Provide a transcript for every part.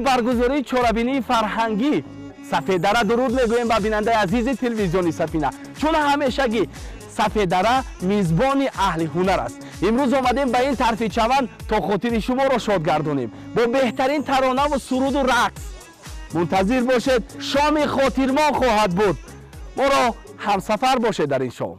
برگزاری چورابینی فرهنگی سفیدره درود میگویم به بیننده عزیز تلویزیونی سفینه. چون همیشگی سفیدره میزبان اهل هنر است. امروز آمدیم به این طرف چمن تا خاطر شما را شاد گردانیم با بهترین ترانه و سرود و رقص. منتظر باشید، شام خاطرمان خواهد بود. ما را همسفر باشید در این شام.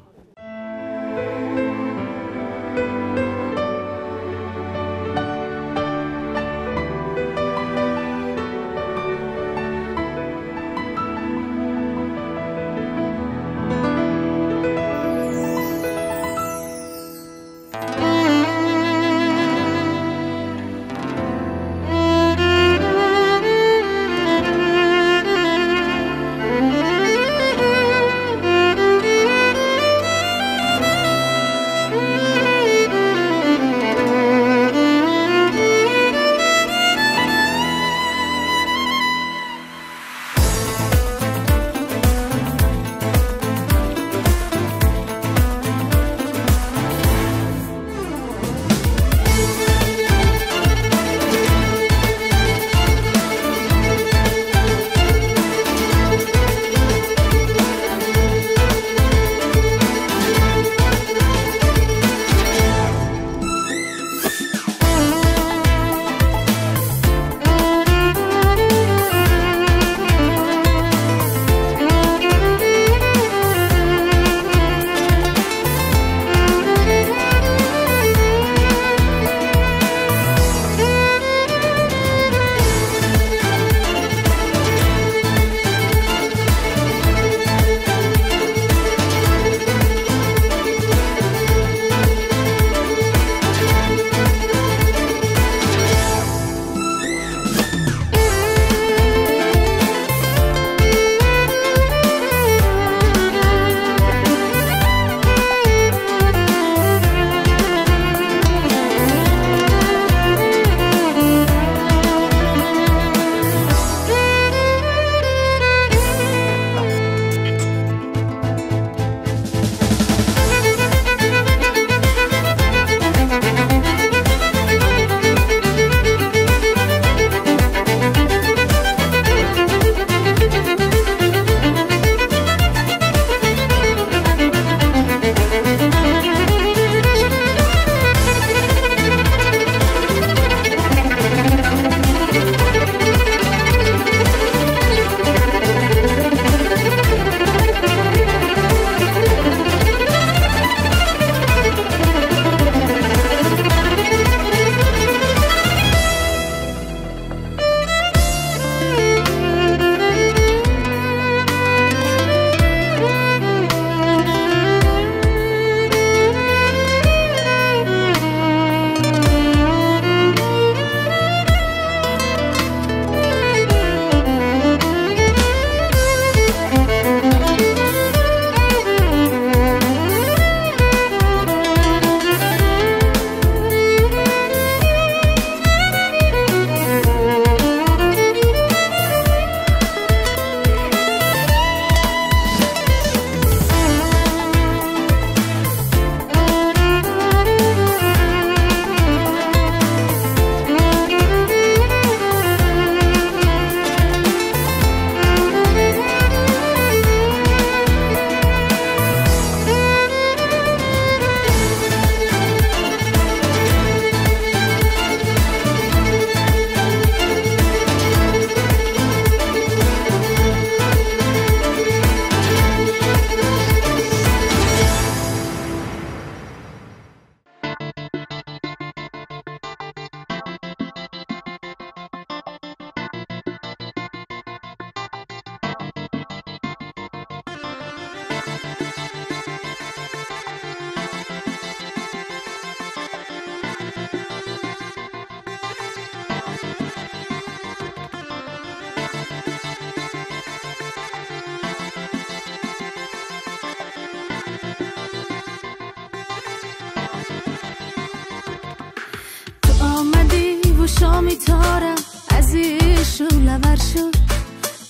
شامی تارم از ایشون لور شد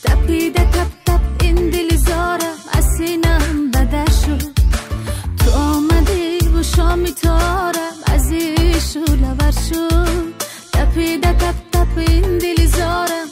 تپیده تپ تپ این دل زارم از سینم بدر شد تو آمدی و شامی تارم از ایشون لور شد تپیده تپ تپ این دل زارم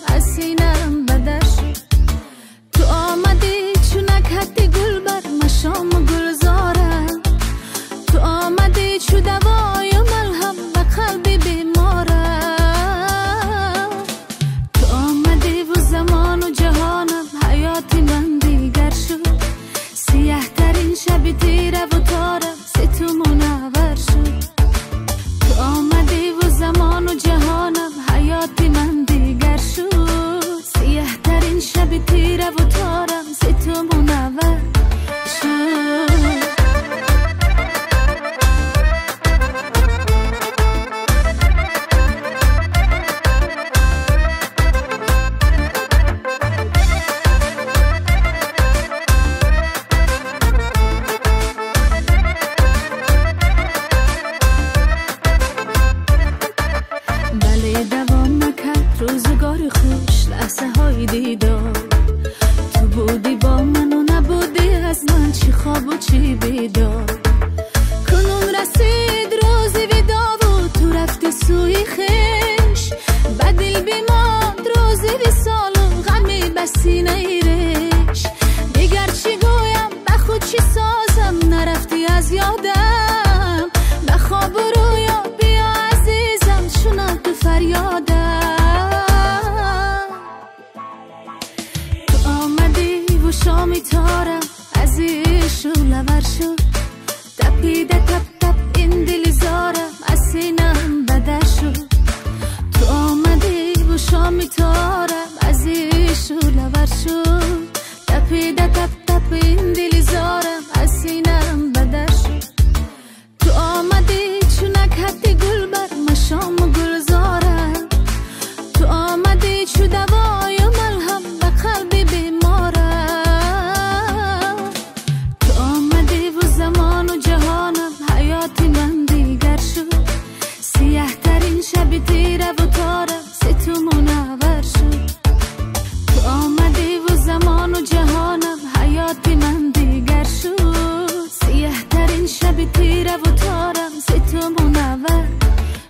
شو میتارم از این شعله ورشو تپیده تپ تپ این دل زارم از سینم بدر شد تو آمدی و شو میتارم از این شعله ورشو تپیده تپ تپ این دل زارم از سینم بدر شد تو آمدی چونک حتی گل بر مشام و گلزارم تو آمدی چو دوای و ملهم به قلبی بیمارم تو آمدی و زمان و جهانم حیاتی من دیگر شد سیاه ترین شب تیره و تارم ستو منور شد تو آمدی و زمان و جهانم حیاتی من دیگر شد سیاه ترین شب تیره و تارم ستو منور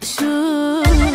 شد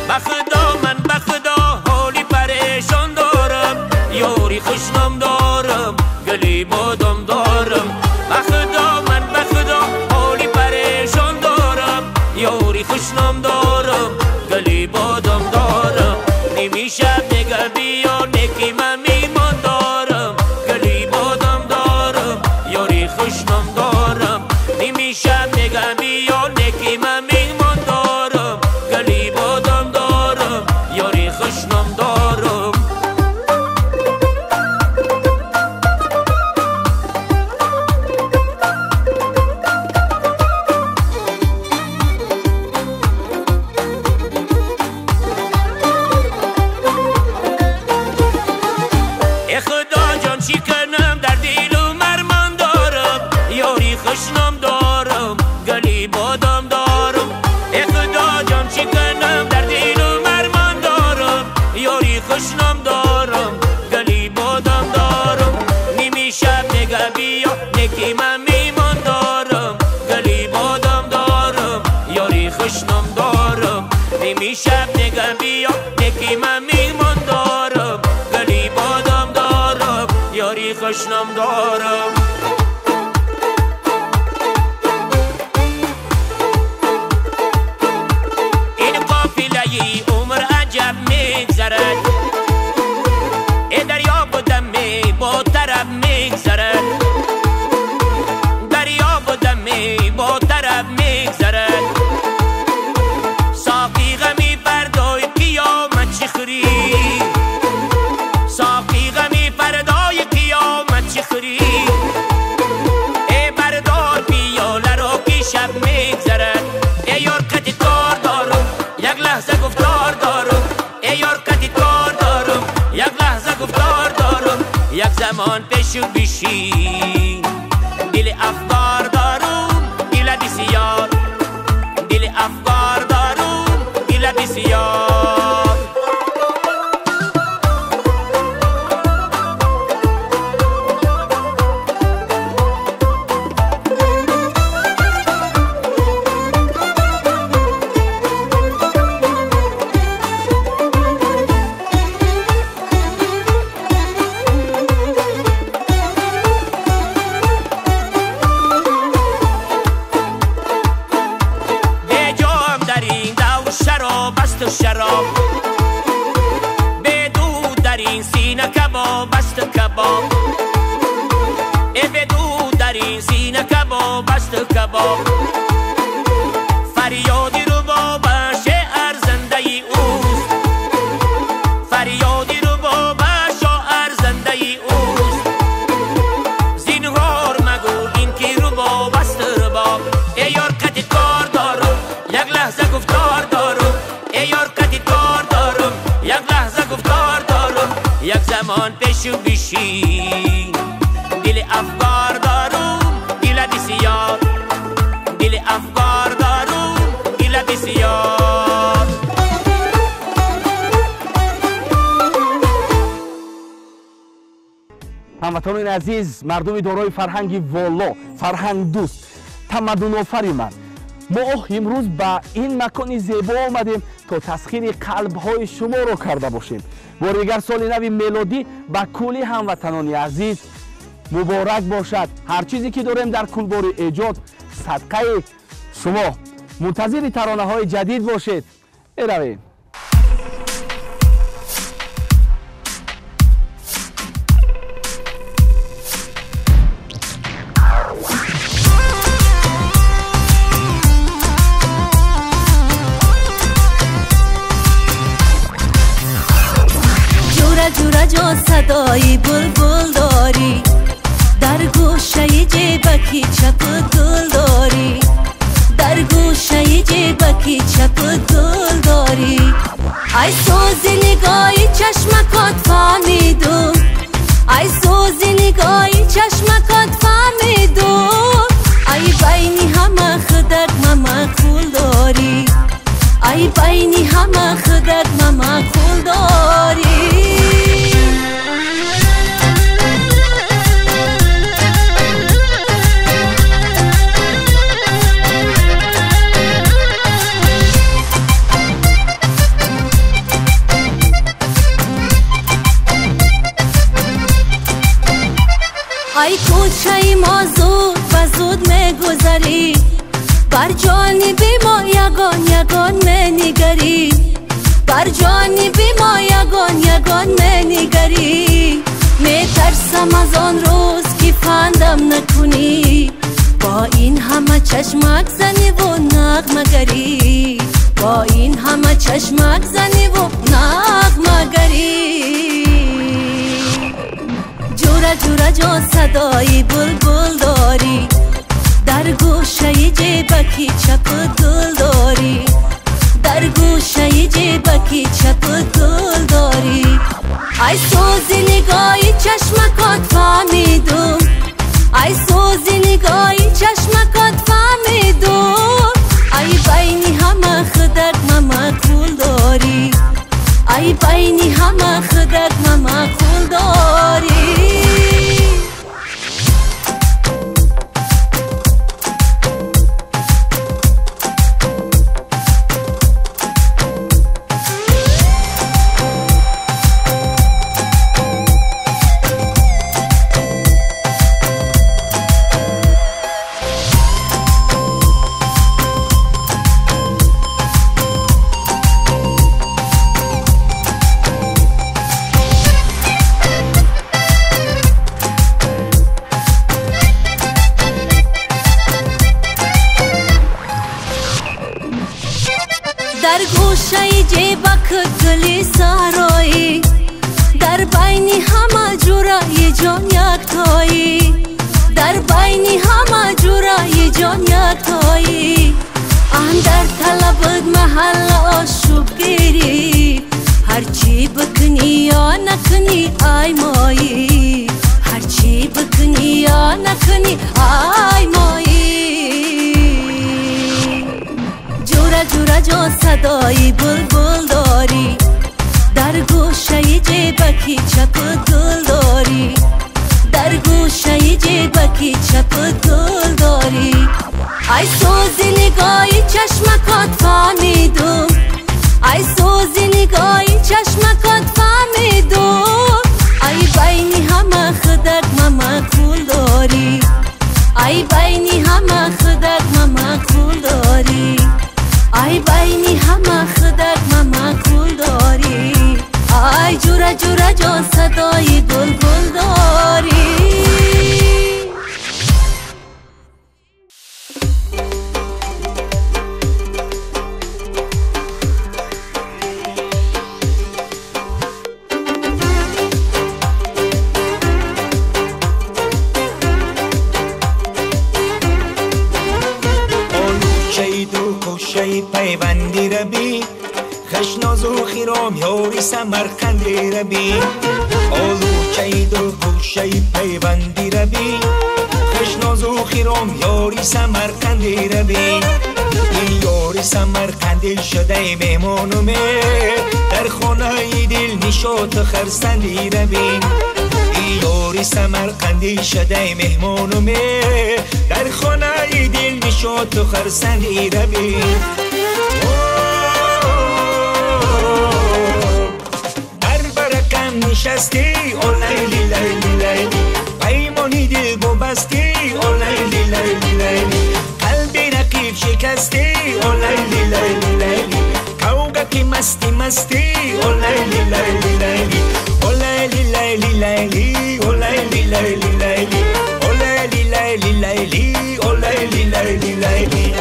بخدا من بخدا حالی پریشان خوشنام دارم گلی بادم دارم نیمی شب نگه بیا نکی من میمان دارم گلی بادم دارم یاری خوشنام دارم نیمی شب نگه بیا نکی من میمان دارم گلی بادم دارم یاری خوشنام دارم دریا بودمی با طرف میگذرد دریا بودمی با طرف میگذرد ساقی غمی فردای قیامت چخوری ساقی غمی فردای قیامت چخوری ای بردار پیاله رو که شب میگذرد ای یار قطی کار دارم یک لحظه گفتار دارم ای یار قطی کار دارم یک لحظه گفتار دارم یک زمان پیشو بیشی دل افکار دارم دل بسیار دل افکار دارم دل بسیار شراب بدو در این سینه کباب است کباب بدو در این سینه کباب است کباب فریادی رو با بشه ارزنده ای اوست فریادی رو با بشه ارزنده ای اوست زینهار مگو این که رو با بست رباب ای یار قطی کار دارم یک لحظه گفتار دارم ای یار قطی کار دارم یک لحظه گفتار دارم یک زمان پیشو بیشی دل افکار دارم دل بسیار دل افکار دارم دل بسیار هموطنان عزیز مردم دارای فرهنگ والا فرهنگ دوست تمدن آفرین من ما امروز با این مکان زیبا آمدیم تا تسخیر قلب‌های شما را کرده باشیم. بار دیگر سال نو میلادی با کلی هموطنان عزیز مبارک باشد. هر چیزی که داریم در کلبار ایجاد صدقه شما. منتظر ترانه‌های جدید باشید. برویم. جوره جا صدای بلبل داری در گوشه جیبکی چپ گل داری در گوشه جیبکی چپ گل داری ای سوزی نگاهی چشمکات فهمیدم ای سوزی نگاهی چشمکات فهمیدم ای بینی همه خودت ماما خول داری ای بینی همه خودت ماما خول داری ای کوچه ما زود و زود میگذری بر جانبی ما یگان منگری بر جانبی ما یگان منگری میترسم از آن روز که فندم نکنی با این همه چشمک زنی و نغمگری با این همه چشمک زنی و نغمگری جوره جا صدای بلبل داری در گوشه جیبکی چپ گل داری در گوشه جیبکی چپ گل داری ای سوزی نگاهی چشمکات فهمیدم ای سوزی نگاهی چشمکات فهمیدم ای بینی همه خودت ماما خول داری ای بینی همه خودک مخول داری در گوشه جیبک گلی سارایی در بینی همه جورای جان یک تایی در بینی همه جورای جان یک تایی اندر طلبت محل آشوب گیری هرچی بکنی یا نکنی آی مایی هرچی بکنی یا نکنی آی مایی جورا جورا جان صدای بلبل داری در گوشه جیبکی چپ گل داری در گوشه جیبکی چپ گل داری ای سوزی نگاهی چشمکات فهمیدم ای سوزی نگاهی چشمکات فهمیدم ای بینی همه خودک مخول داری ای بینی همه خودک مخول داری ای بینی همه خودک مخول داری ای جورا جورا جان صدای بلبل داری پیوندی ربی خشناز و خیرام یاری سمرقندی ربی آلو چید و گوشه پیوندی ربی خشناز و خیرام یاری سمرقندی ربی این یاری سمرقندی شده میمانومه در خانه دل نشاط خرسندی ربی این یاری سمرقندی شده مهمانومه در خانه دل نشاط خرسندی ربی در برکم نشستی او لیلی لیلی لیلی پیمانی دل بستی او لیلی لیلی لیلی قلبی رقیب شکستی او لیلی لیلی لیلی کوگکی مستی مستی او لیلی لیلی لیلی او لیلی لیلی لیلی او لیلی لیلی لیلی او لیلی لیلی لیلی او لیلی لیلی لیلی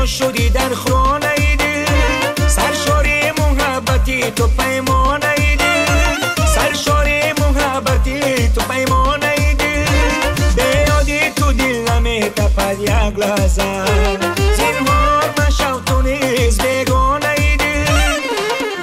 شدی در خانه دل سرشاری محبتی تو پیمانه دل سرشاری محبتی تو پیمانه دل به یادی تو دل نمیتپد یک لحظه زنهار مشو تو نیز بیگانه دل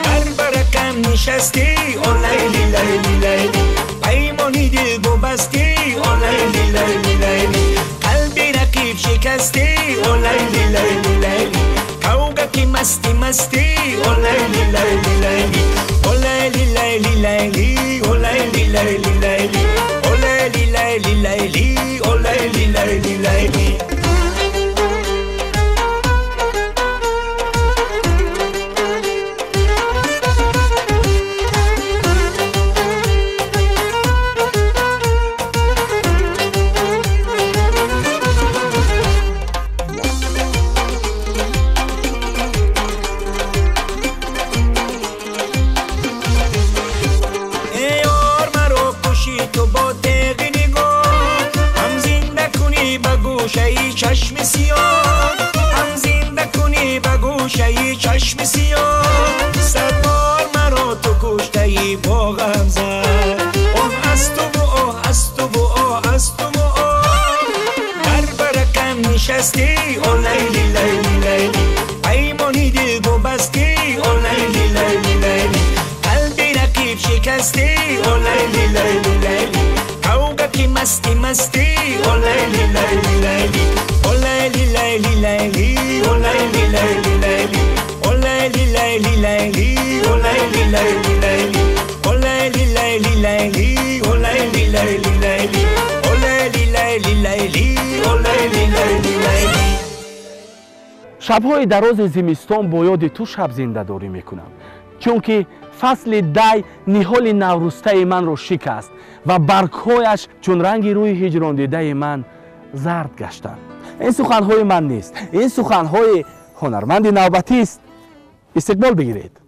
در برکم نشستی او لیلی لیلی لیلی پیمانی دل بستی او لیلی لیلی لیلی قلبی رقیب شکستی او لیلی لیلی لیلی کوگکی مستی مستی او لیلی لیلی لیلی او لیلی لیلی لیلی او لیلی لیلی لیلی او لیلی لیلی لیلی او لیلی لیلی لیلی چشم سیاه هم زنده کنی به گوشه چشم سیاه صد بار مرا تو کشته با غم زد آه از تو و آه از تو و آه از شکستی او لیلی لیلی لیلی پیمانی دل گو بستی او لیلی لیلی لیلی قلبی رقیب شکستی او لیلی لیلی لیلی کوگکی مستی مستی او لیلی لیلی لیلی او لیلی لیلی لیلی او لیلی لیلی لیلی او لیلی لیلی لیلی او لیلی لیلی لیلی او لیلی لیلی لیلی او لیلی لیلی لیلی او لیلی لیلی لیلی او لیلی لیلی لیلی شب‌های دراز زمستان با یاد تو شب زنده‌داری میکنم چونکه فصل دی نهال نوروزته من رو شکست و برگ‌هایش چون رنگ روی هجران دیده من زرد گشتند. این سخن‌های من نیست، این سخن‌های هنرمند نوبتی است. استقبال بگیرید.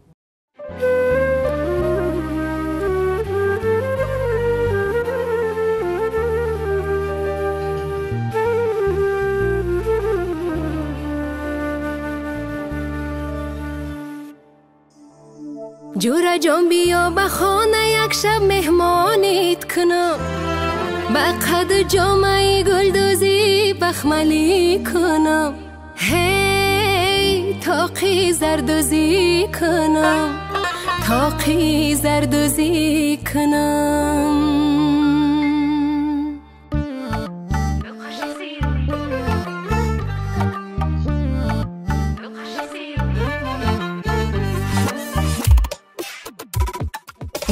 جورا جان بیا به خانه یک شب مهمانیت کنم به قد جامعه گلدوزی بخملی کنم هی تاقی زردوزی کنم تاقی زردوزی کنم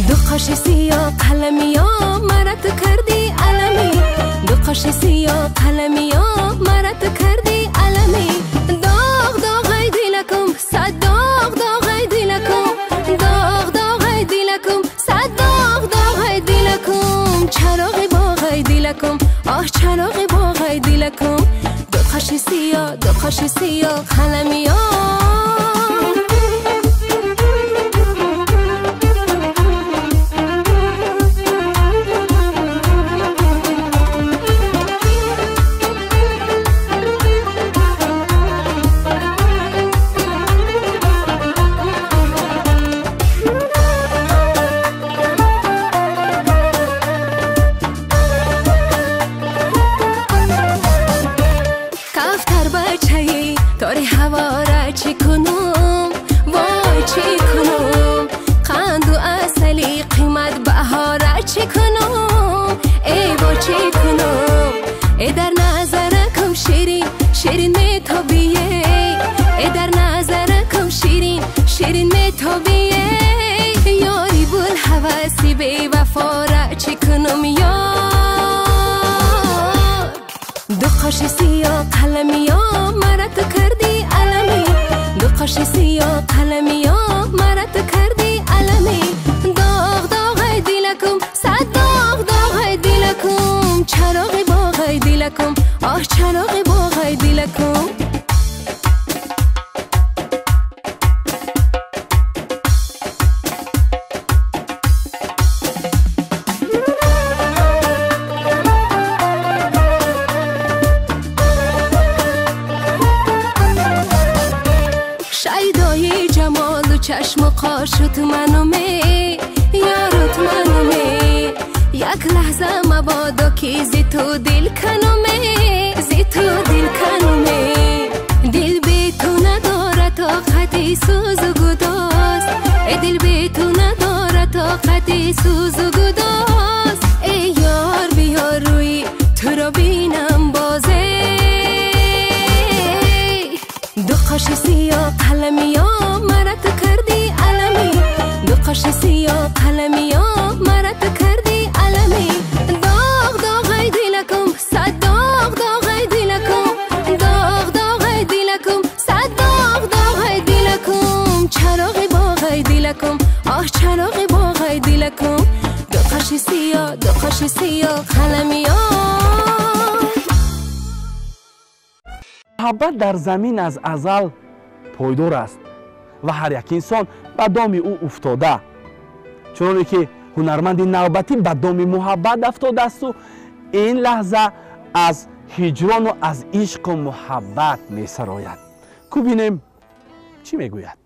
دو قاش سیاه قلمی ها مرا تو کردی علمی دو قاش سیاه قلمی ها مرا تو کردی علمی داغ داغ ای دیلکم صد داغ داغ ای دیلکم داغ داغ ای دیلکم صد داغ داغ ای دیلکم چراغ باغ ای دیلکم آه چراغ باغ ای دیلکم دو قاش سیاه قلمی ها تاری هوا را چی کنم وای چی کنم قند و اصلی قیمت بهار را چی کنم ای با چی کنم ای در نظرکم شیرین شیرین می تابیه ای در نظرکم شیرین شیرین می تابیه یاری بول حواسی بی وفا را چی کنم یار دو قاش سیاه قلمی ها مرا تو کردی علمی دو قاش سیاه قلمی ها مرا تو کردی علمی داغ داغ ای دیلکم صد داغ داغ ای دیلکم چراغ باغ ای دیلکم آه چراغ باغ ای دیلکم چشم و قاشت منو می یارت منو می یک لحظه مبادا که زی تو دل کنو می زی تو دل کنو می دل بی تو نداره طاقت سوز و گداز ای دل بی تو نداره طاقت سوز و گداز ای یار بیا روی تو رو بینم بازه دو قاش سیاه قلمی ها مرا تو کردی علمی دو قاش سیاه قلمی ها مرا تو کردی علمی داغ داغ ای دیلکم صد داغ داغ ای دیلکم داغ داغ ای دیلکم صد داغ داغ ای دیلکم چراغ باغ ای دیلکم آه چراغ باغ ای دیلکم دو قاش سیاه قلمی ها محبت در زمین از ازل پایدار است و هر یک انسان به دام او افتاده چنانه که هنرمند نوبتی به دام محبت افتاده است و این لحظه از هجران و از عشق و محبت می سراید. کو بینیم چی میگوید؟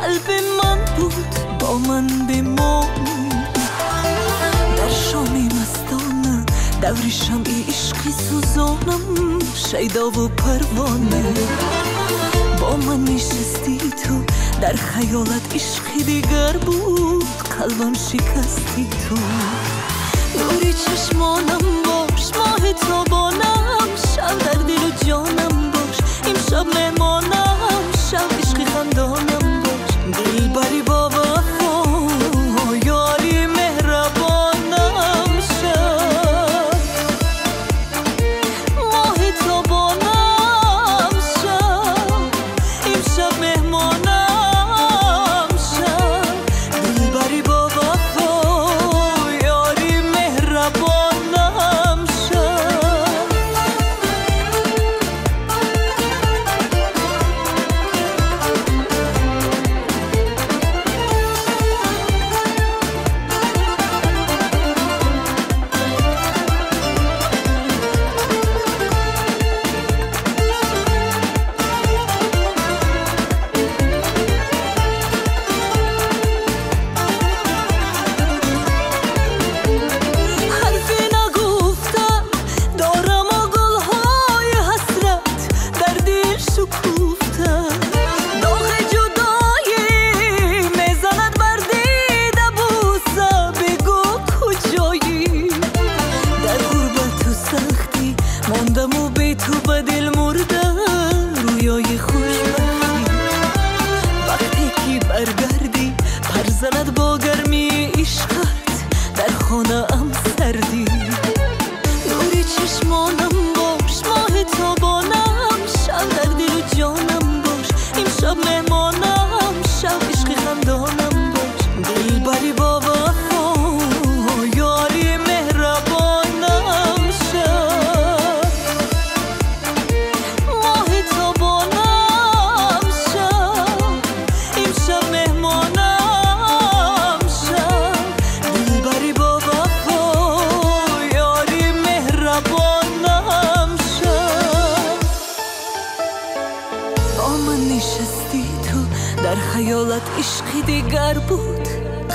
قلب من بود با من بمون در شام مستانه دوری شمعی عشقی سوزانم شیدا و پروانه با من نشستی تو در خیالت عشقی دیگر بود قلبم شکستی تو نوری چشمانم باش ماه تابانم شب در دل و جانم باش امشب مهمانم شب عشقی خندانم باش دل بری با وفا یاری مهربانم شب ماه تابانم شب امشب مهمانم شب دل بری با وفا یاری مهربانم شب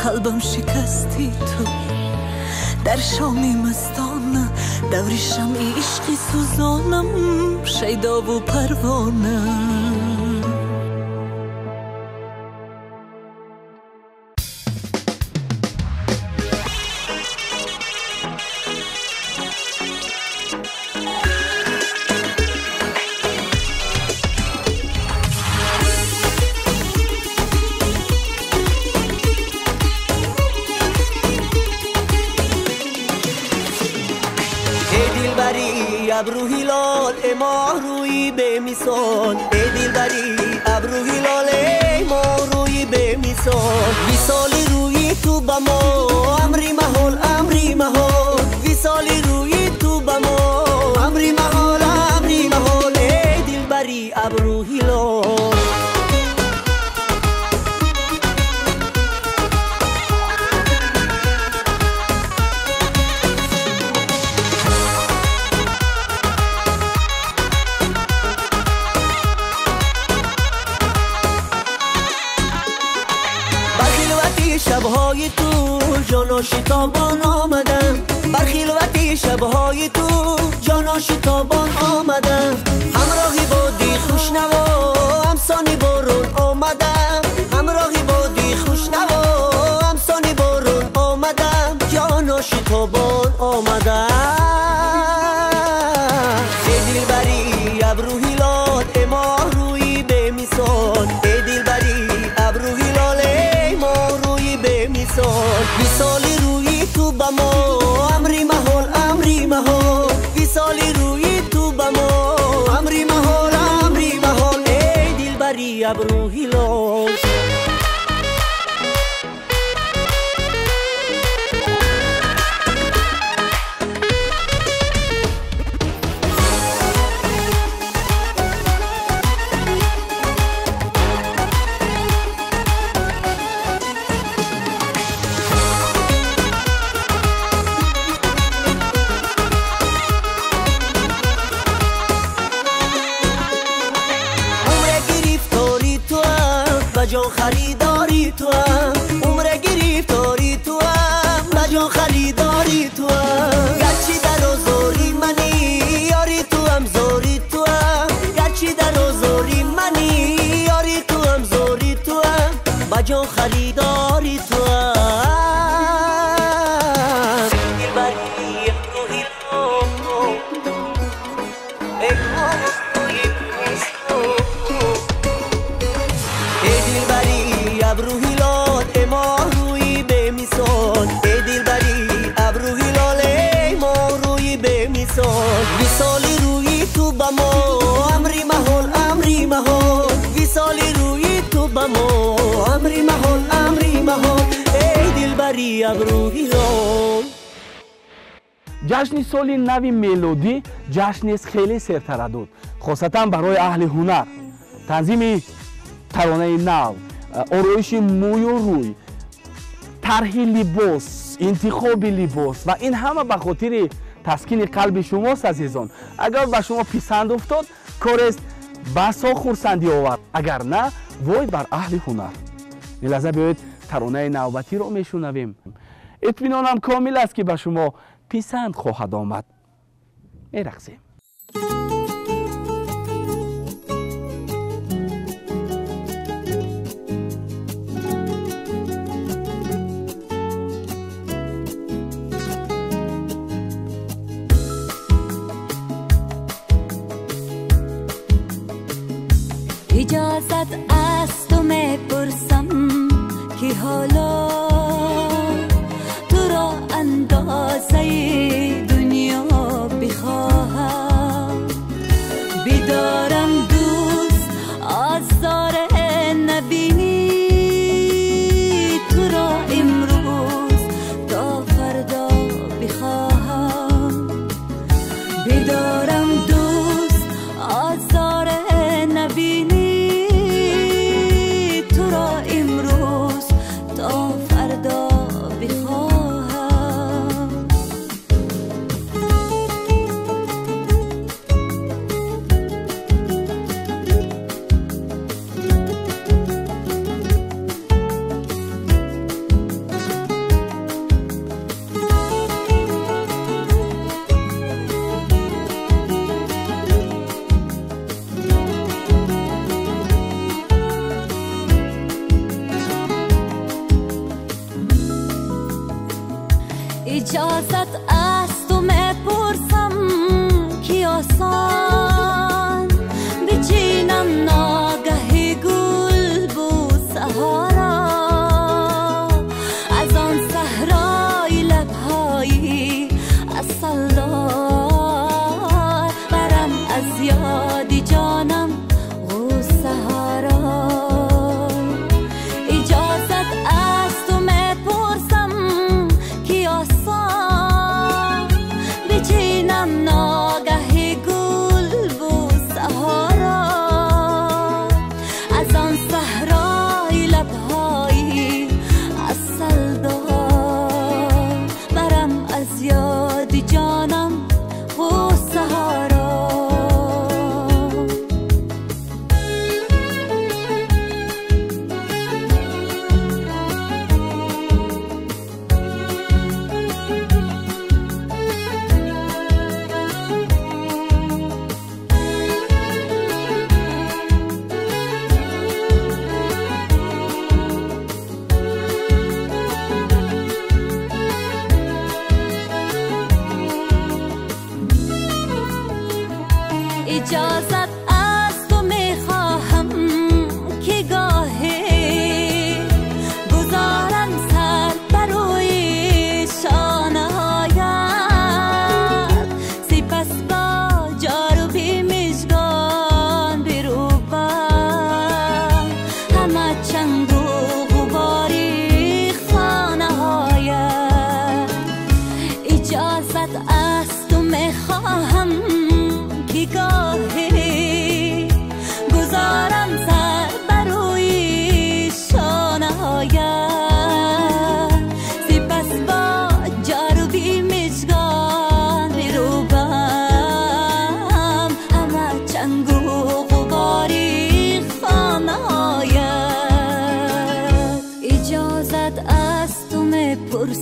قلبم شکستی تو در شامی مستانه دوری شمعی عشقی سوزانم شیدا و پروانه ابرو هلال ماه روی به مثال ای دلبری ابرو هلال ماه روی به مثال وصالی روی تو با ما امری محال وصالی روی تو با ما امری محال ای دلبری ابرو هلال شبهای تو جانا شتابان آمدم بر خلوت شبهای تو جانا شتابان آمدم همراهی بادی خوشنوا همسانی بارون آمدم همراهی بادی خوشنوا همسانی بارون آمدم جانا شتابان آمدم ای دلبری ابرو هلال ماه روی به مثال ای دلبری ابرو هلال وصالی روی تو با ما امری محال وصالی روی تو با ما امری محال ای دلبری ابرو هلال بجان خریداری تو هم عمر گریفتاری تو هم بجان خریداری تو هم گرچی در آزاری منی یاری تو هم زاری تو هم گرچی در آزاری منی یاری تو هم زاری تو هم بجان خریداری تو هم ابرو هلال ما روی به مثال ای دلبری ابرو هلال ما روی به مثال وصالی روی تو با ما امری محال وصالی روی تو با ما امری محال ای دلبری ابرو هلال. جشن سال نو میلادی جشنی است خیلی سرتردد خاصتا برای اهل هنر. تنظیم ترانه نو، آرایش موی و روی، طرح لباس، انتخاب لباس و این همه به خاطر تسکین قلب شماست عزیزان. اگر به شما پسند افتاد کار است بسا خرسندی آورد، اگر نه وای بر اهل هنر. لذا بیایید ترانه نوبتی را میشنویم. اطمینانم کامل است که به شما پسند خواهد آمد. میرقصیم. اجازت از تو میپرسم که حالا تو را اندازه دنیا بخواهم بدارم دوست آزار نبینی تو را امروز تا فردا بخواهم بدارم دوست آزار نبینی امروز تا فردا بخواهم. اجازت از تو میپرسم که آسان بچینم ناگهی گل بو سهارا از آن صحرای لبهای اصلدار برم از یاد جانم غصه هارا. اجازت از تو میپرسم که آسان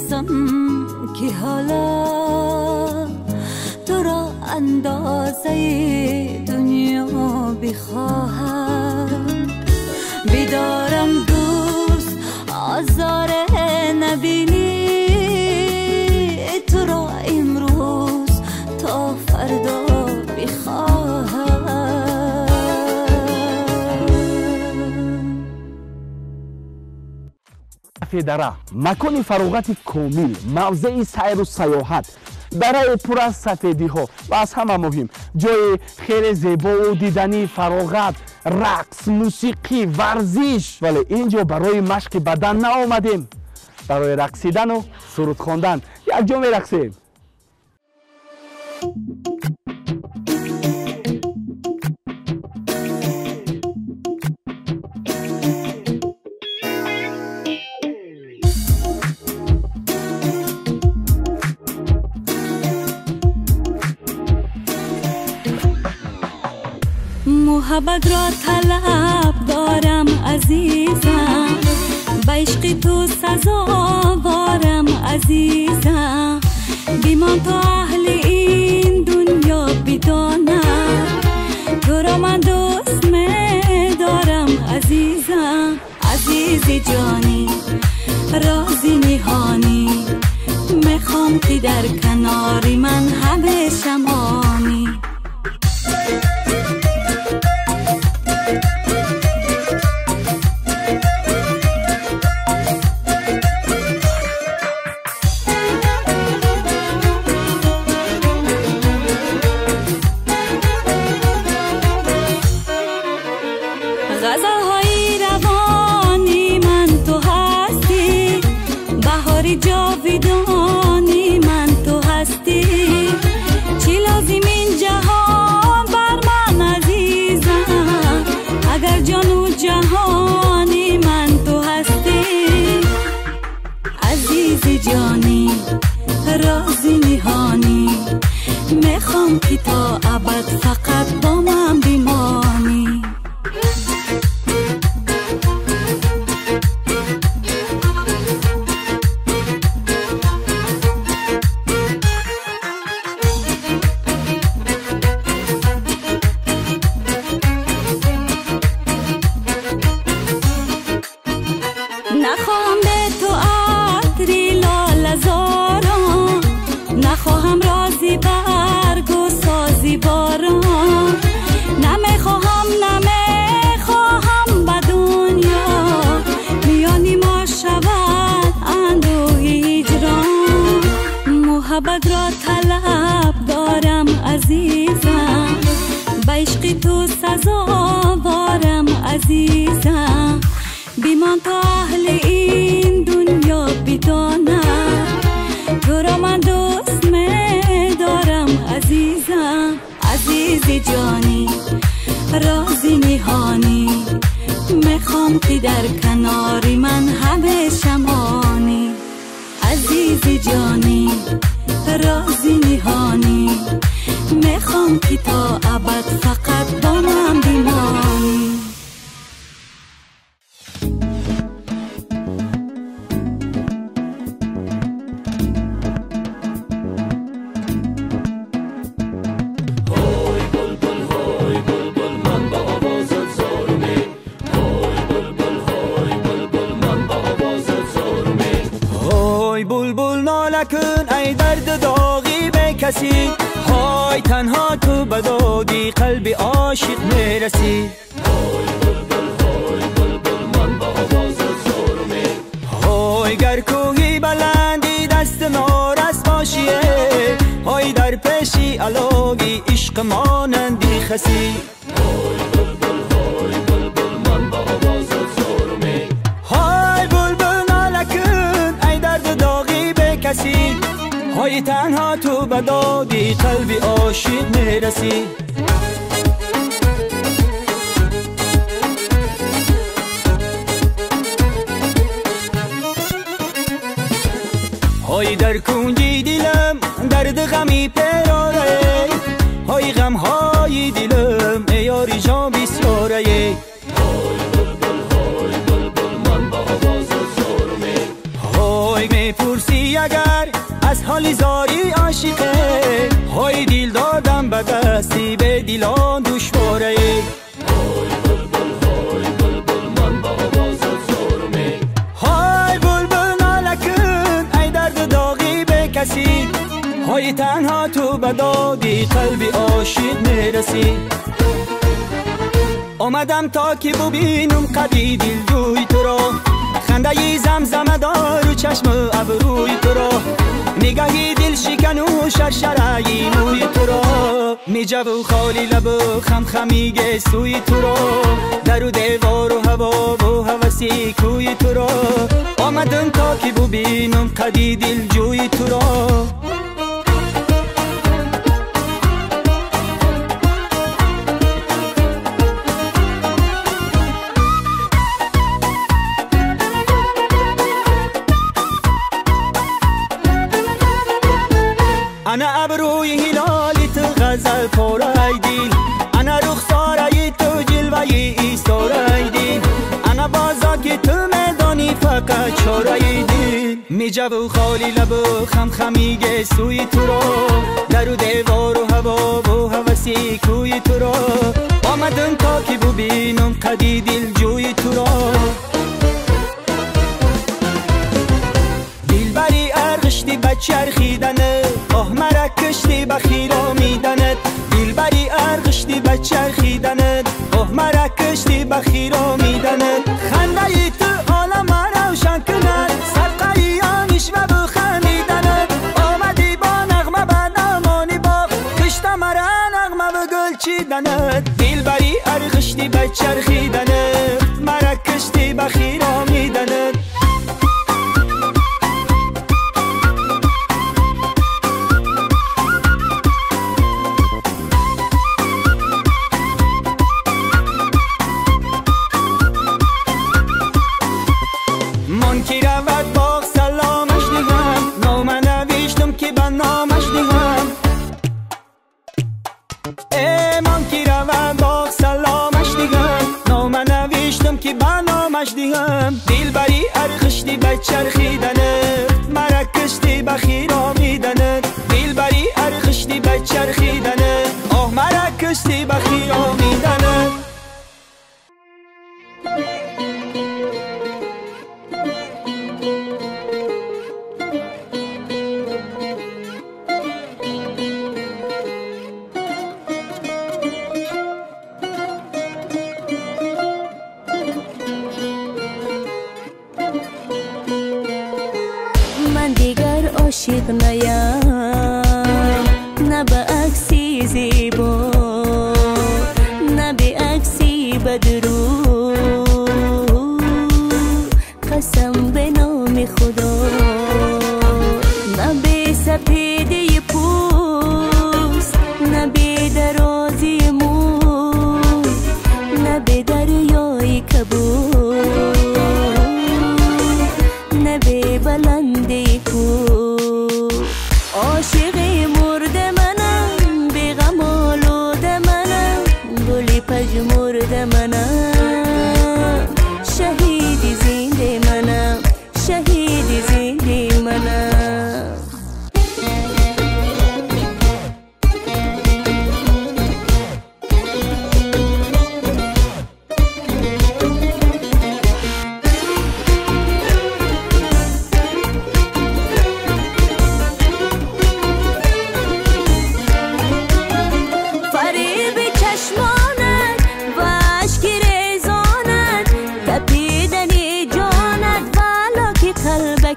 میپرسم که حالا تو را اندازه دنیا بخواهم بیدارم دوست آزار نبینی تو را امروز تا فردا بخواهم صفحه دره مکان فراغت کامل موضع سیر و سیاحت برای پر از سفیدی ها و از همه مهم جای خیلی زیبا و دیدنی فراغت رقص موسیقی ورزش ولی اینجا برای مشق بدن نآمدیم برای رقصیدن و سرود خواندن یک جا میرقصیم محبت را طلب دارم عزیزم به عشق تو سزاوارم عزیزم بیمان تو اهل این دنیا بدانم تو را من دوست می‌دارم عزیزم عزیز جانی رازی نهانی میخوام که در کنار من همیشه مانی غزل‌های روانی من تو هستی بهار جاودانی من تو هستی چی لازم این جهان بر من عزیزم اگر جان و جهانی من تو هستی عزیز جانی رازی نهانی میخوام که تا ابد فقط با من بمانی نخواهم به تو عطری لاله زارم نخواهم رازی برگ و سازی بارم نمیخواهم به دنیا میانی ما شود اندوه هجران محبت را طلب دارم عزیزم به عشق تو سزاوارم عزیزم بیمان تو اهل این دنیا بدانم تو را من دوست می‌دارم عزیزم عزیز جانی رازی نهانی میخوام که در کنار من همیشه مانی عزیز جانی رازی نهانی میخوام که تا ابد فقط با من بمانی ای درد داغی به کسی های تنها تو بدادی قلب عاشق میرسی های گر کوهی بلندی دست نارس باشیه های در پیشی علاقی عشق مانندی خسی های تنها تو بدادی قلبی عاشق میرسی های در کنجی دلم درد غمی پیراره های غم های دلم ای یاری جان بسیاره های میپرسی اگر از حال زاری عاشقه، های دل دادم به دستی به دلان دشواره. های بلبل من با آواز زورمه، های بلبل نالکن ای درد داغی به کسی، های تنها تو به دادی قلبی عاشق میرسی. آمدم تا که ببینم قدی دل جوی تو را، خنده ی زمزمه دار و چشم ابروی تو را، نگاهی دل شکن و شرشرهی موی تو را، میجه و خالی لب و خمخمیگه سوی تو را، در و دیوار و هوا و هوسی کوی تو را. آمدم تا که ببینم قدی دل جوی تو را. انا ابروی هلالی تو غزل پارای دل، انا رخسارای تو جلوه ایستارای دل، انا بازا که تو میدانی فقط چارای دل، میجه و خالی لب و خمخمیگه سوی تو را، در و دیوار و هوا و هوسی کوی تو را. آمدم تا که ببینم قدی دل جوی تو را. دلبری ارغشتی بچرخیدنه، آه مرا کشتی بخیر آمیدنت. دلبری ارغشتی بچرخیدنت، آه مرا کشتی بخیر آمیدنت. خنده ی تو عالم مرا روشن کند، صدقه یانش و بخندیدنت. آمدی با نغمه به نامانی باغ، کشت مرا نغمه و گل چیدنت. دلبری ارغشتی بچرخیدنت، مرا کشتی بخیر آمیدنت. من کی رود باغ سلامش دیگم، نام نوشتم که به نامش دیگم. من کی رود باغ سلامش دیگم، نام نوشتم که به نامش دیگم. دلبری ارغشتی بچرخیدنت، مرا کشتی بخیر آمیدنت. دلبری ارغشتی بچرخیدنت، آه مرا کشتی بخیر آمیدنت. من دیگر عاشق نیم، نه به عکسی زیبا، نه به عکسی بدرو. قسم به نام خدا، نه به سپیده پوست، نه به درازی مو، نه به دریای کبود، نه به بلندی کو. عاشق مرد منم، به غم آلود منم، گلی پژمرد منم، شهید زنده منم، شهید زنده منم.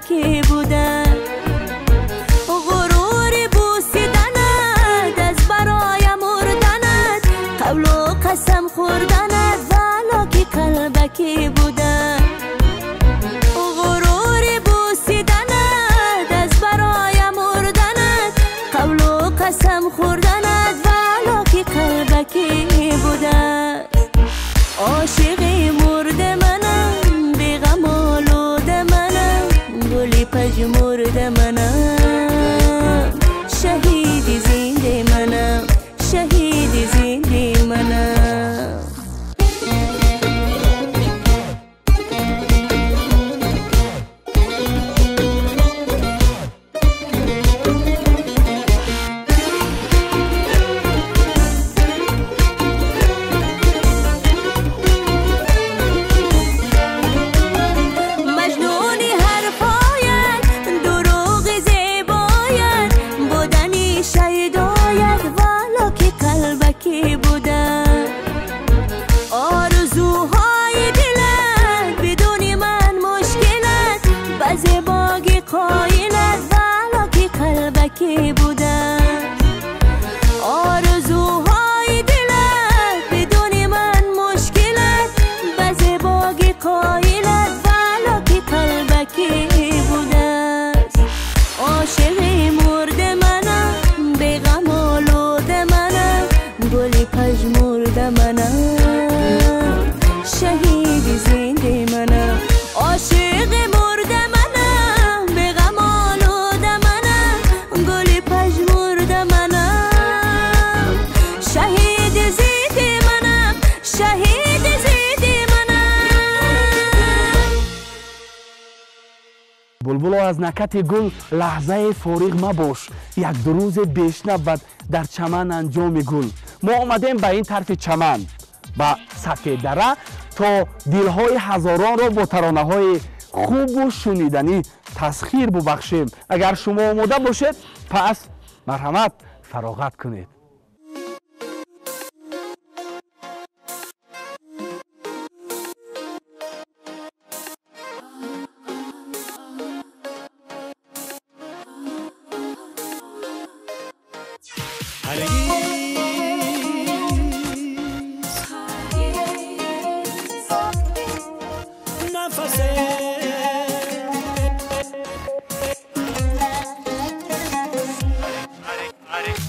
که بودن غرور بوسیدنت، از برای مردنت، قول و قسم خوردنت، والا که قلبکی بودن. غرور بوسیدنت، از برای مردنت، قول و قسم خوردنت، والا که قلبکی بودن. عاشق مرد منم، به غم آلود منم، گلی پژمرد منم، شهید زنده منم، شهید زنده منم. булбуло аз накати гул лаҳзае фориғ мабош, як ду рӯзе бешнавад дар чаман анҷоми гул. мо омадем ба ин тарфи чаман ба Сафеддара то дилҳои ҳазоронро бо таронаҳои хубу шуниданӣ тасхир бубахшем. агар шумо омода бошед, пас марҳамат фароғат кунед.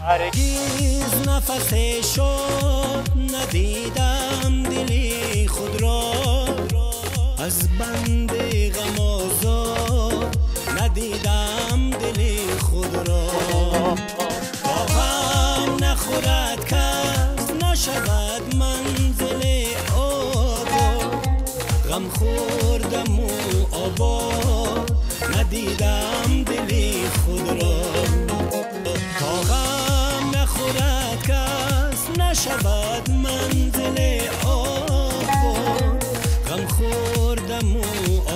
هرگز نفس شد ندیدم دلی خود را از بند غم آزاد ندیدم دلی خود را با غم نخورد کس نشود منزل آباد غم خوردم و آباد ندیدم دلی خود را تا غم نخورد کس نشود منزل آباد غم خوردم و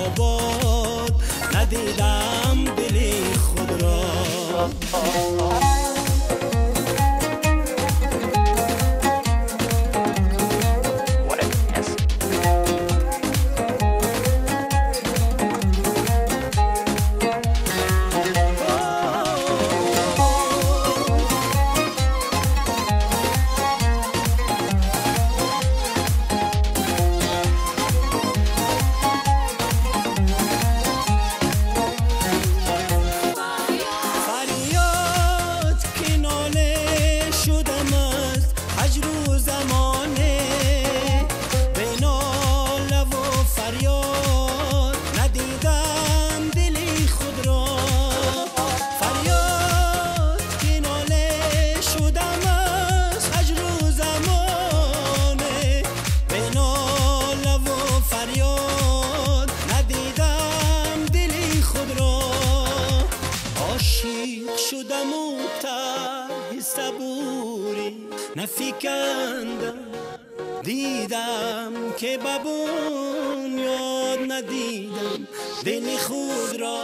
آباد ندیدم دلی خود را نفکندم دیدم که به بنیاد ندیدم دل خود را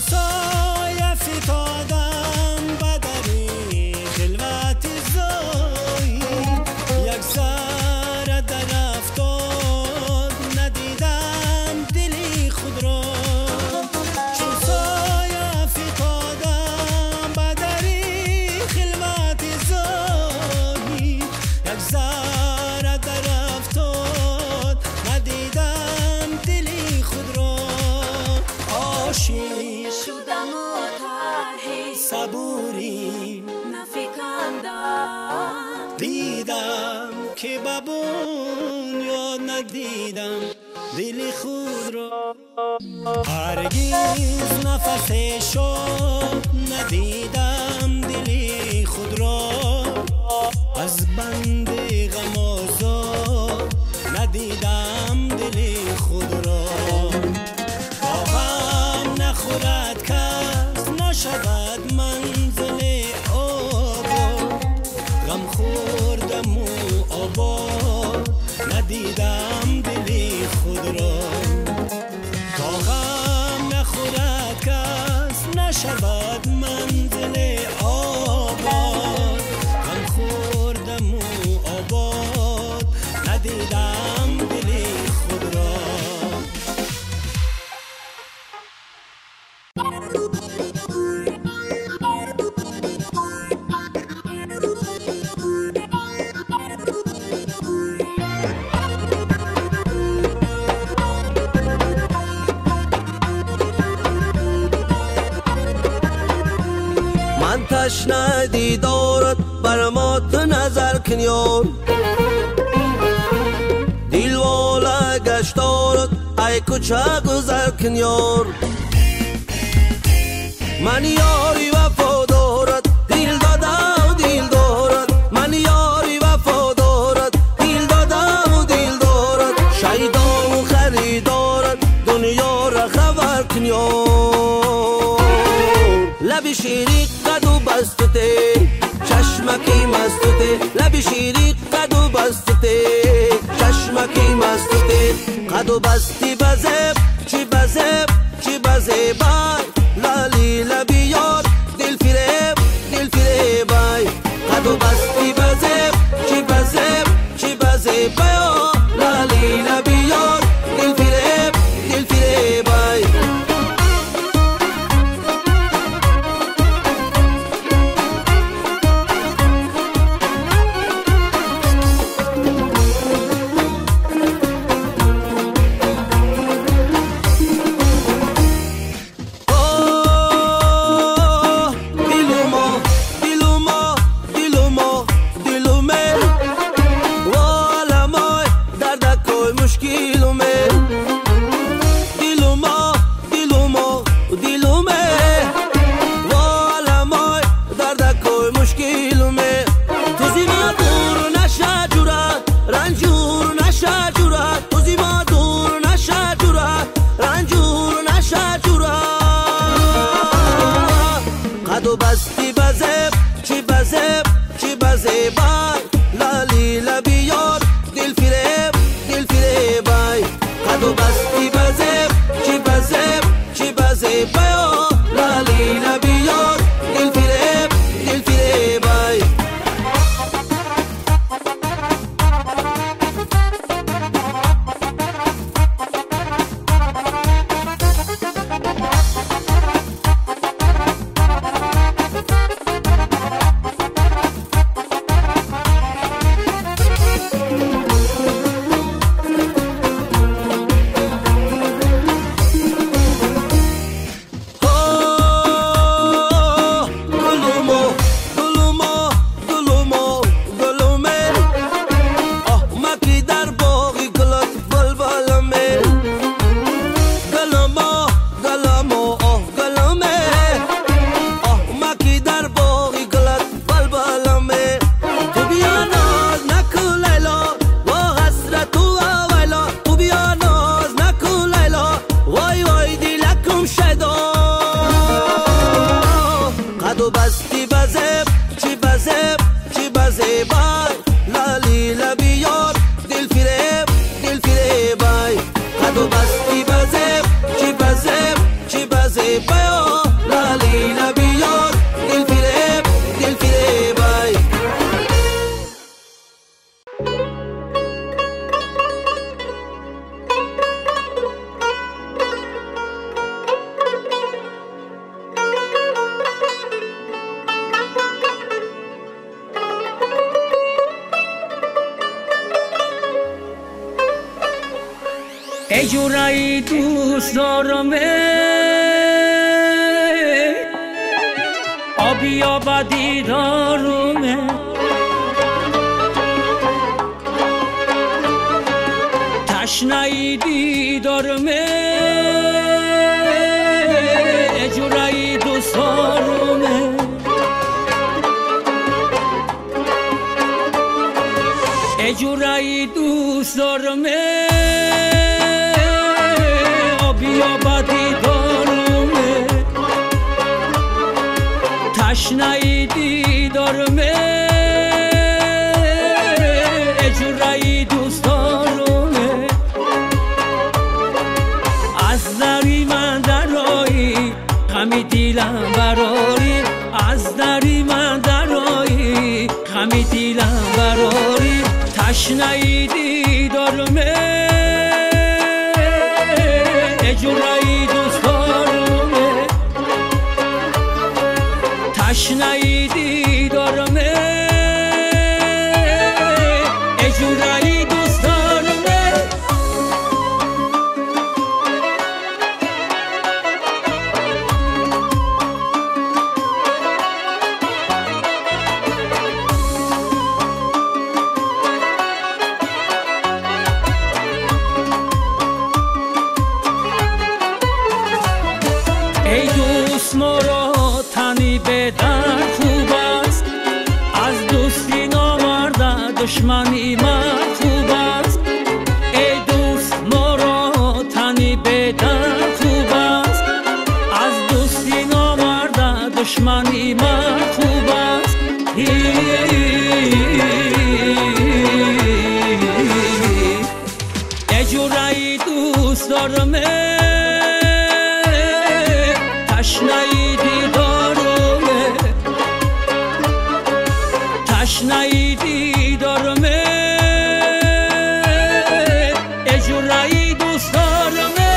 سایه فتادم بدری خلوت زایی یک سر در افتاد ندیدم دلی خود را چون سایه فتادم بدری خلوت زایی یک سر در افتاد ندیدم دلی خود را عاشق صبوری نفکندم دیدم که به بنیاد ندیدم دل خود را هرگز نفس شد ندیدم دل خود را از بند غم آزاد ندیدم دل خود را با غم نخورد کس نشود منزل آباد غم خوردم و آباد ندیدم دل خود را تا غم نخورد کس نشود منزل آباد غم خوردم و آباد ندیدم دل خود را تشنه دیدارت بر ما تو نظر کن یار دل والا گشتارت ای کوچه گذر کن یار من یاری وفادارت دل داده و دل دارت من یاری وفادارت دل داده و دل دارت شیدا و خریدارت دنیا را خبر کن یار لب شیری قد و بستته چشمکی مستته لب شیری قد و بستته چشمکی مستته قد و بستی بزب چی بزب چی بزبای لالی لبی یار دل فریبای قد و بستی بزب چی بزب چی بزبای لالی لبی یار دل فریبای ای جورایی دوست دارم آبی آبادی دارم تشنه‌ای دیدارم ای جورایی دوست دارم ای جورایی دوست دارم آبادی دارم تشنه‌ای دیدارم اجرایی دوست دارم از دری من درایی غمی دیلم براری از دری من درایی غمی دیلم براری تشنه‌ای دیدارم جورایی دوست دارم تشنه‌ای دیدارم جورایی دوست دارم دیدارمه تشنه دیدارمه تشنه دیدارمه اجرای دوست دارمه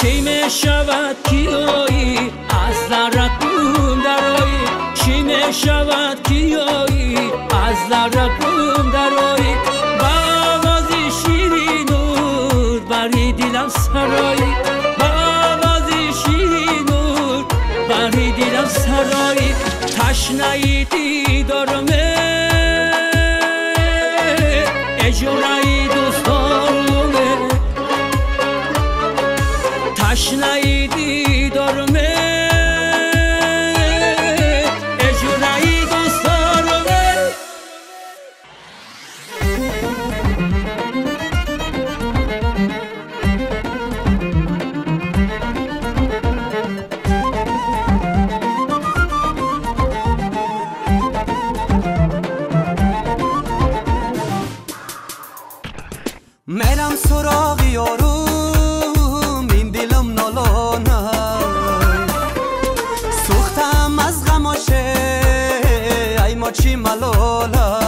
چی می شود کیایی از درکون درایی چی می شود کیایی از درکون درایی با آوازی شیرینور بری دلم سرایی با آوازی شیرینور بری دلم سرایی تشنه دیدارمه اجرای دوست دارمه تشنه دیدارمه اجرای دوست دارمه میرم سراغ یارم این دلم نالانه سوختم از غماشه ای ما چی ملاله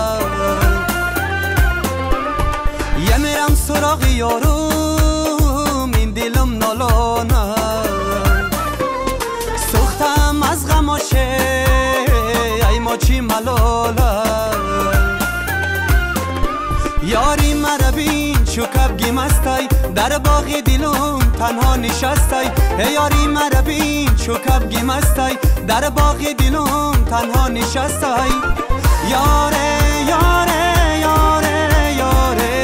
یه میرم سراغ یارم این دلم نالانه سوختم از غماشه ای ما چی ملاله یاری مرا بین چو کبگی مستای در باغ دلم تنها نشستای یاری مرا بین چو کبگی مستای در باغ دلم تنها نشستای یاره یاره یاره یاره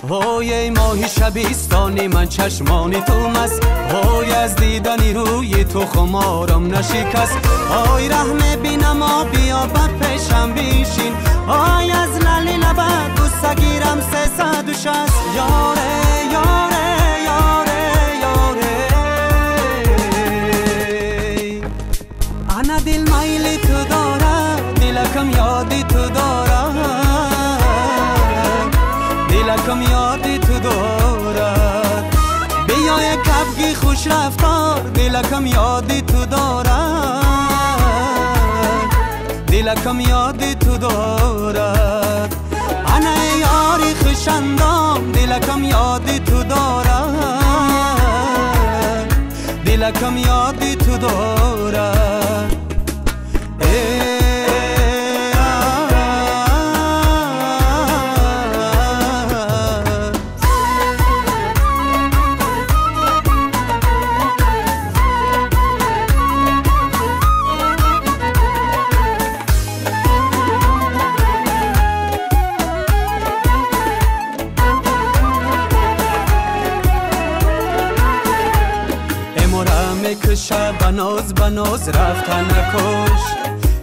های ماهی شبیستانی من چشمانی تو مست های از دیدنی روی تو خمارم نشکست های رحم بینما بیا با پیشم بیشین های از للی لبت بوسه گیرم 360 یاره یاره یاره یاره انا دل مایلی تو داره دلکم یادی تو داره دلکم یادی تو دارد بیای کبگی خوش رفتار دلکم یادی تو دارد دلکم یادی تو دارد انا یاری خوشندام دلکم یادی تو دارد دلکم یادی تو دارد کشه بناز بناز رفتن نکش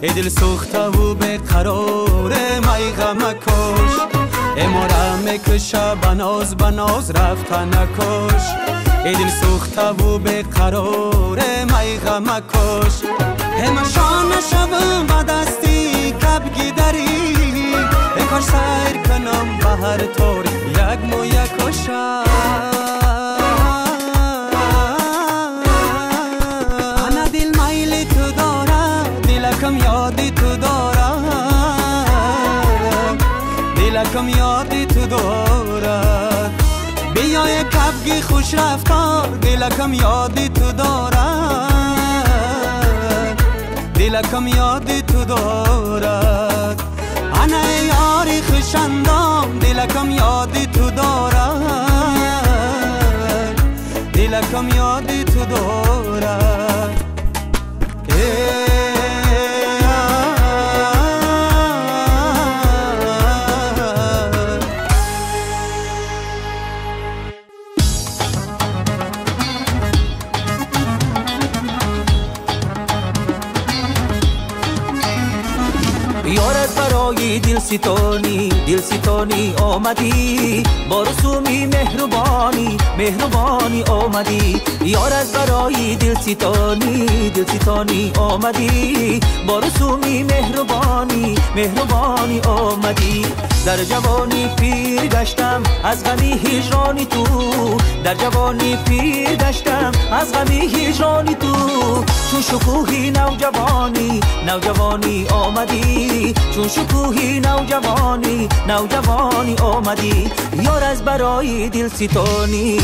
ای دل سوخته و به قرار می غم کش ای مرا میکشه بناز بناز رفتن نکش ای دل سوخته و به قرار می غم کش همشان نشوم با دستی کبگی دری ای کاش سیر کنم به هر طور یک مو یکشم دلکم یادی تو دارد دلکم یادی تو دارد بیای کبگی خوش رفتار دلکم یادی تو دارد دلکم یادی تو دارد انا یاری خوشندام دلکم یادی تو دارد دلکم یادی تو دارد یار از برای دل ستانی آمدی، با رسومی مهربانی آمدی. یار از برای دل ستانی آمدی، با رسومی مهربانی آمدی. در جوانی پیر گشتم از غمی هجرانی تو، در جوانی پیر گشتم از غمی هجرانی تو. چون شکوهی نوجوانی آمدی، چون شکوهی نوجوانی آمدی. یار از برای دل ستانی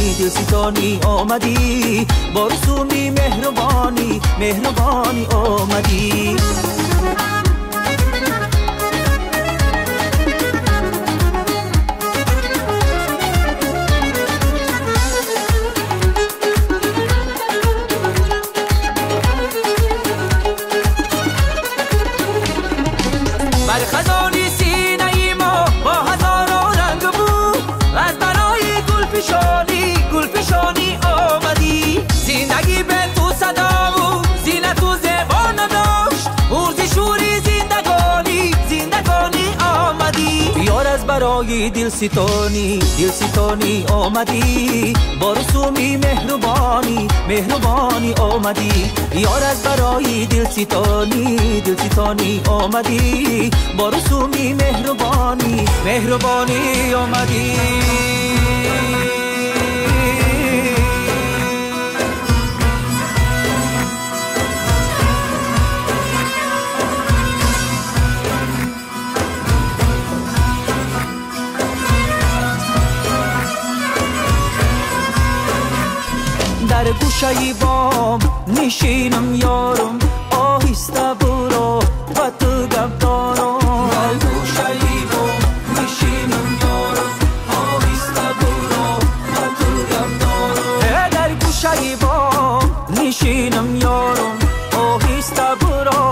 آمدی، با رسومی مهربانی آمدی. خزانی سینه ما با هزاران رنگ بود، از برای گل پیشانی آمدی. زندگی به تو صدا بود، زینت تو زبان نداشت، ورزی شوری زندگانی آمدی. یار از برای دل ستانی آمدی، با رسومی مهربانی آمدی. یار از برای دل ستانی آمدی، با رسومی مهربانی آمدی. در گوشه بام نشینم یارم، آهسته برو و تو گپ دارم. در گوشه بام نشینم یارم، آهسته برو و تو گپ دارم. در گوشه بام نشینم یارم، آهسته برو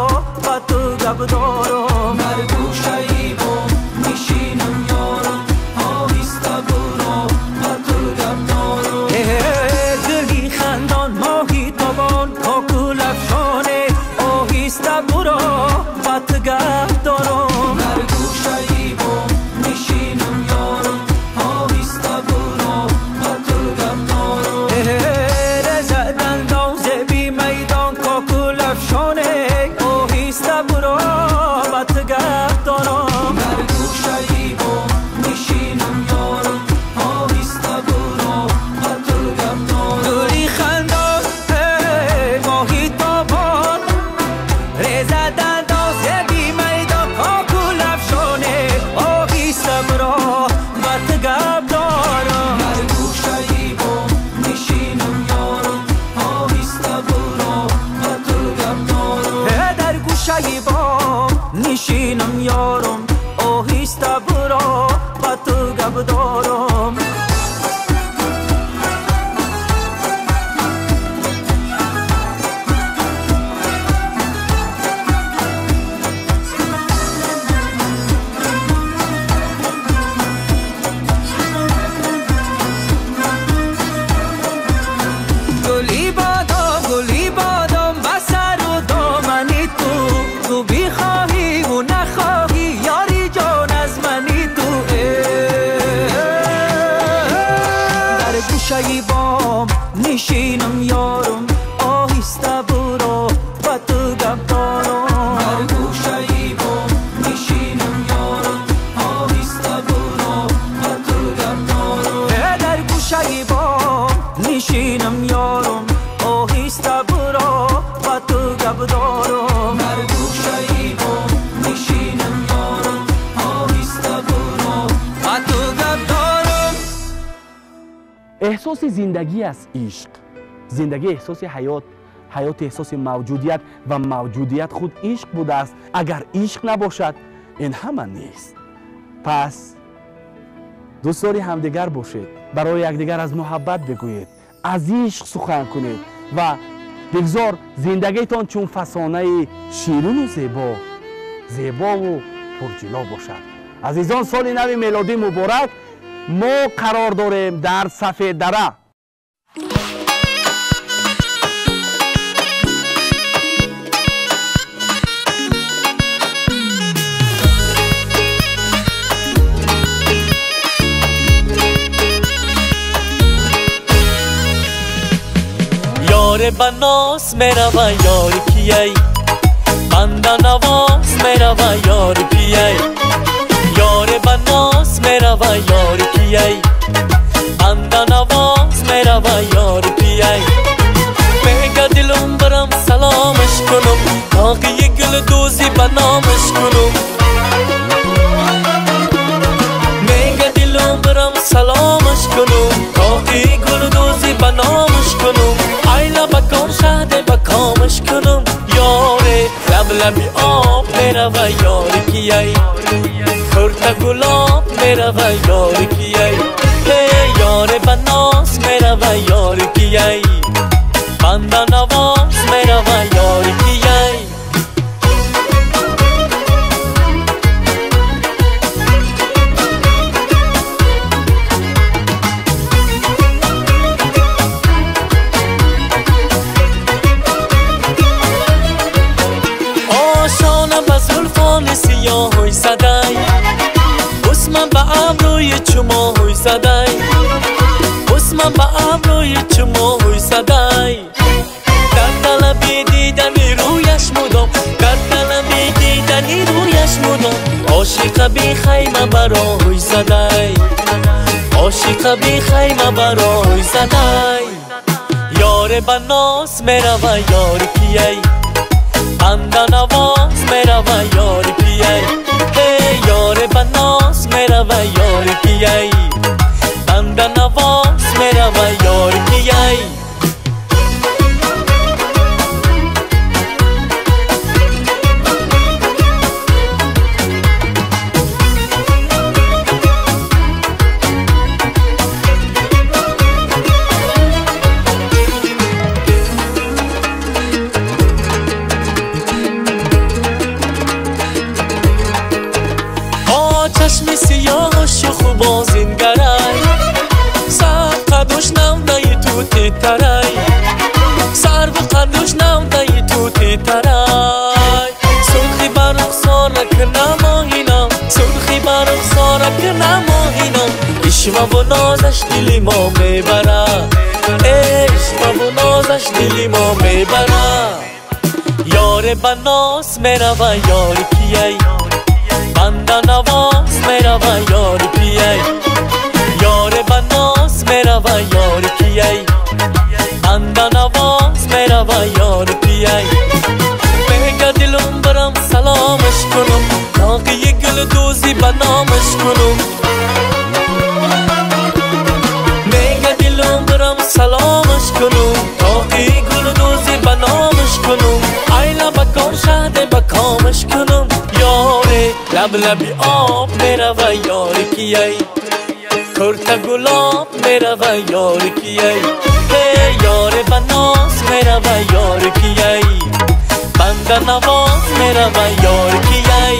و تو گپ دارم. در گوشه بام نشینم یارم، آهسته برو و تو گپ دارم. خندان ماهی تابان کاکل افشانه، آهسته برو بط گپ دارم. در گوشه بام نشینم یارم، آهسته برو بط گپ دارم. زدن دوز بی میدان کاکل افشانه، آهسته برو بط گپ دارم. در گوشه بام نشینم یارم، آهسته برو بط گپ دارم. نشینم یارم، آهسته برو با تو گپ دارم. گلی بادام بسر و دامنی تو بخواهی و نخواهی یاری جان از منی تو. در گوشه بام نشینم یارم، آهسته برو با تو گپ دارم. در گوشه بام نشینم یارم، آهسته برو با تو گپ دارم. در گوشه بام نشینم یارم، آهسته برو با تو گپ دارم. در گوشه بام نشینم یارم، آهسته برو با تو گپ دارم. احساس زندگی است عشق. زندگی احساس حیات احساس موجودیت و موجودیت خود عشق بوده است. اگر عشق نباشد این همه نیست. پس دوستداری همدیگر باشید، برای یکدیگر از محبت بگویید، از عشق سخن کنید و بگذار زندگیتان چون فسانه شیرین و زیبا و پرجلو باشد. عزیزان، سال نو میلادی مبارک. ما قرار داریم در صفه دره. یار بناس میرا و یار کیای بنده نواز میرا و یار پیای یار بناس میرا و یار کیای بنده نواز میرا و یار پیای میگه دلم برم سلامش کنم باقی گل دوزی بنامش کنم میگه دلم برم سلامش کنم باقی گل دوزی بنامش کنم ایلا بکام شهده بکامش کنم یاره لب لبی آب میرا و یار کیای کرتا گلاب میرا و یار کیای یار بناس میرا و یار کیای بنده نواز میرا و یار کیای آشانم به زلفان سیاهی زدای اسمم به ابروی چماهی زدای اسمم به ابروی چماهی زدای در طلب دیدنی رویش مدام در طلب دیدنی رویش مدام عاشق بی خیمه برای زدای عاشق بی خیمه برای زدای یار بناس میرا و یار کیای بنده نواز میرا و یار کیای یار بناس میرا و یار کیای بنده نواز میرا و یار کیای چشم سیاه شخ و بازینگرای سر قدوش نمدای توتی ترای سر و قدوش نمدای توتی ترای سرخی برخ سارک نماهینم سرخی برخ سارک نماهینم عشق و نازش دلی ما میبره عشق و نازش دلی ما میبره یار بناس میرا و یار کیای بنده نواز میرا و یار پیای یار بناس میرا و یار کیای بنده نواز میرا و یار پیای میگه دلم برم سلامش کنم باقی گل دوزی بنامش کنم میگه دلم برم سلامش کنم باقی گل دوزی بنامش کنم ایلا بکام شهده بکامش کنم یاره لب لبی آب میرا و یار کیای کرتا گلاب میرا و یار کیای یار بناس میرا و یار کیای بنده نواز میرا و یار کیای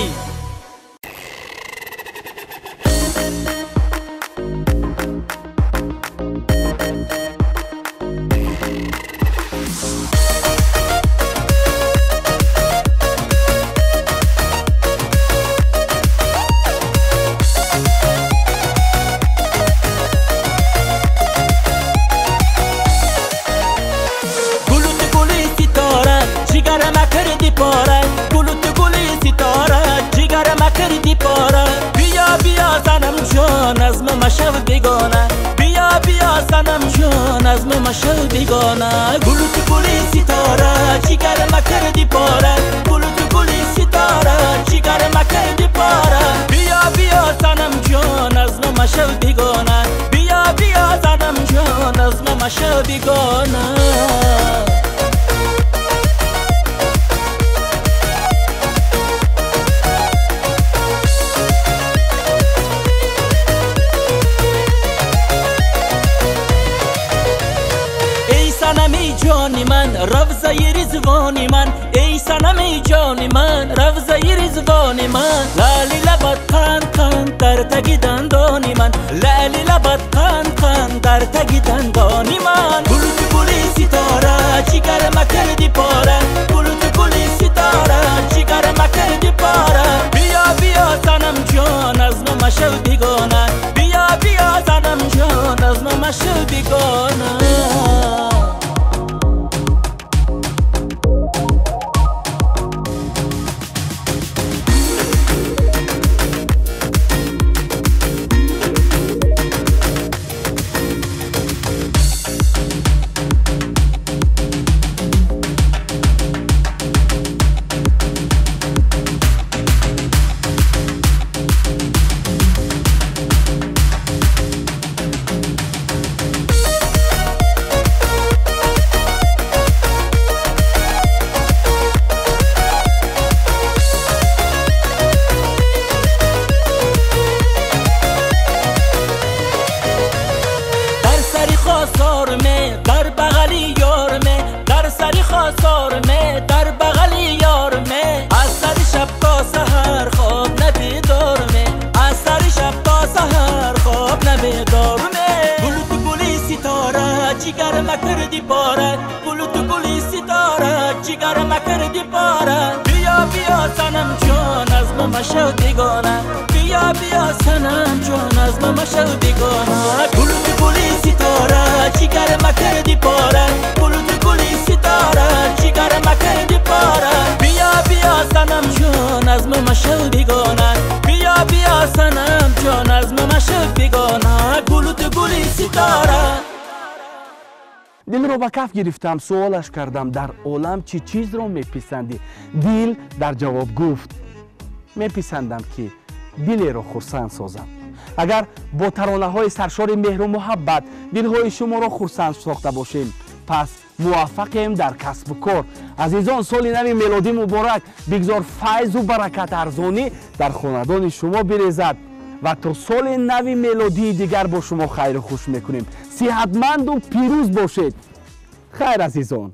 مشو بیگانه بیا بیا زنم جان از مشو بیگانه گلو تو گلی ستاره جگر ما کردی پاره گلو تو گلی ستاره جگر ما کردی پاره بیا بیا زنم جان از مشو بیگانه بیا بیا زنم جان از مشو بیگانه جانی من روزه رزوانی من ای سنمی جانی من روزه رزوانی من لالی لبت قند قند در تگی دندانی من لالی لبت قند قند در تگی دندانی من گلو تو گلی ستاره جگر ما کردی پاره گلو تو گلی ستاره جگر ما کردی پاره بیا بیا زنم جان از مشو بیگانه بیا بیا زنم جان از مشو بیگانه کردی پاره بیا بیا سنم جان از ما مشو دیگانه بیا بیا سنم جان از ما مشو دیگانه گلوت گلی ستاره جگر ما کردی پاره گلوت گلی ستاره جگر ما کردی پاره بیا بیا سنم جان از ما مشو دیگانه بیا بیا سنم جان از ما مشو دیگانه گلوت گلی ستاره دل رو به کف گرفتم سوالش کردم در عالم چی چیز رو میپسندی دل در جواب گفت میپسندم که دلی رو خرسند سازم اگر با ترانه های سرشار مهر و محبت دلهای شما رو خرسند ساخته باشیم پس موفقیم در کسب و کار عزیزان سال نو میلادی مبارک بگذار فیض و برکت ارزانی در خاندان شما بریزد و تا سال نو میلادی دیگر با شما خیر و خوش میکنیم صحتمند و پیروز باشید خیر عزیزان